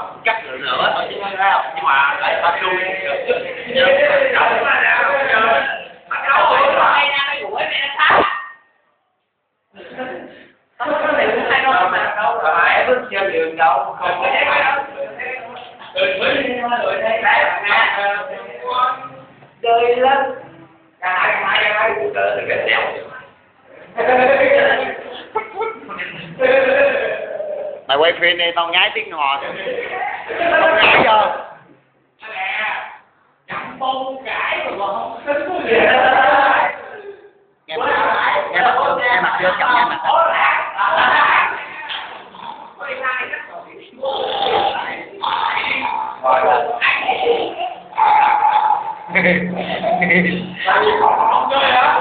không cắt nữa thôi chứ không sao, nhưng mà lại tập trung chơi đường đâu không có chơi lên cái đèo mày quay phim đi tao ngái tiếng ngò tao ngái vô chậm bông cãi mà không tính có gì nghe mặt chưa chậm nghe mặt không chơi hả?